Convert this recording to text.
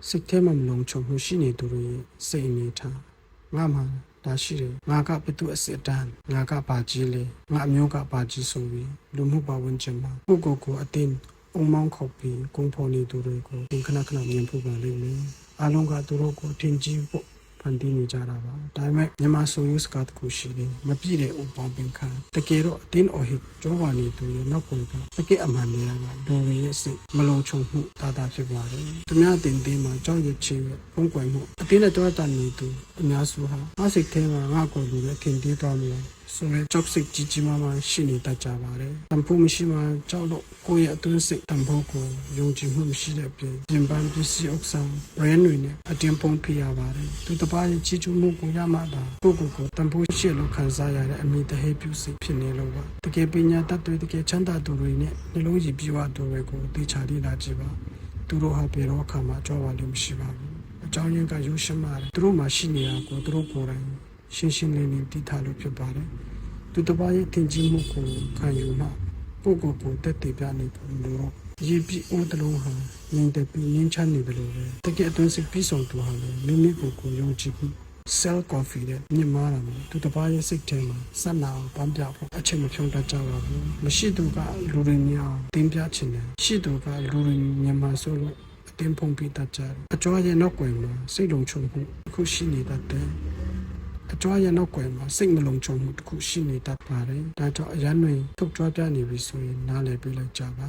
စိတ်ထဲမှာမလုံခြုံမှုရှိနေသူတွေရဲ့စိတ်အနေထားငါမှဒါရှိတယ်ငါကဘယ်သူအစစ်တမ်းငါကဘာကြီးလဲငါအမျိုးကဘာကြီးဆိုပြီးလူမှုပတ်ဝန်းကျင်မှာကိုကိုအတင်းအုံမောင်းခေါ်ပြီးကုန်းဖော်နေသူတွေကိုသင်ခဏမြင်ဖို့ပါလိမ့်မယ်အားလုံးကသူတို့ကိုထင်ကြီးဖို့ဖန်တီးနေကြတာပါဒါပေမဲ့မြန်မာဆိုယူစကားတခုရှိတယ်မပြည့်တဲ့ဥပပင်ခံတကယ်တော့အတင်းအော်ဟစ်ကြောဝါနေသူရဲ့နောက်ကွယ်ကတကယ်အမှန်တရားကလူတွေရဲ့စိတ်မလုံခြုံမှုတာဖြစ်ပါတယ်သူများတင်မှာကြောက်ရွံ့ခြင်းရဲ့ဖုံးကွယ်မှုအတင်းနဲ့တွားတန်နေသူအများစုဟာငါစိတ်ထဲမှာငါကိုယ်လူနဲ့ထင်သေးသွားလို့ဆိုရဲကြောက်စိတ်ကြီးမားမားရှိနေတတ်ကြပါတယ်တန်ဖိုးမရှိမှကြောက်လို့ကိုယ့်ရဲ့အတွင်းစိတ်တန်ဖိုးကိုယုံကြည်မှုမရှိတဲ့ပြင်ပြင်ပန်းပစ္စည်းဥစ္စာ brand တွေနဲ့အတင်းပုံပြရပါတယ်သူတစ်ပါးရဲ့ကြီးကျူးမှုကိုရမှသာကိုတန်ဖိုးရှိလို့ခံစားရတဲ့အမိတဟဲပြုစိတ်ဖြစ်နေလို့ပါတကယ်ပညာတတ်တွေတကယ်ချမ်းသာသူတွေနဲ့နှလုံးရည်ပြည့်ဝသူတွေကိုသိချလေ့လာကြည့်ပါသူတို့ဟာပြေတော့အခါမှာကြောက်ရလို့မရှိပါဘူးအကြောင်းရင်းကရိုးရှင်းပါတယ်သူတို့မှရှိနေတာကိုသူတို့ကိုယ်တိုင်ရှင်းရှင်းလင်းလင်းသိထားလို့ဖြစ်ပါတယ်သူတစ်ပါးရဲ့သင်ကြီးမှုကိုခံယူမှကိုတက်တည်ပြနေပုံလို့ရေပြီးအိုးတလုံးဟာငြိမ်သက်ပြီးငြင်းချမ်းနေတယ်လို့ပဲတကယ်အတွင်းစိတ်ပြီးဆုံးသူဟာလည်းမိမိကိုယုံကြည်ပြီး self confidence မြင့်မားတာမျိုးသူတစ်ပါးရဲ့စိတ်ထဲမှာစက်နာအောင်ပန်းပြဖို့အချိန်မဖြုံးတတ်ကြပါဘူးမရှိသူကလူတွေများတင်းပြချင်တယ်ရှိသူကလူတွေမြန်မာဆိုလို့အတင်းဖုံးပြီးတတ်ကြတယ်အကျော်ရဲ့နောက်ွယ်မှာစိတ်လုံခြုံမှုအခုရှိနေတတ်တယ်အကျော်ရဲ့နောက်ွယ်မှာစိတ်မလုံခြုံမှုတစ်ခုရှိနေတတ်ပါတယ်ဒါကြောင့်အရန်တွေထုတ်ကြွပြနေပြီဆိုရင်နားလည်ပြလိုက်ကြပါ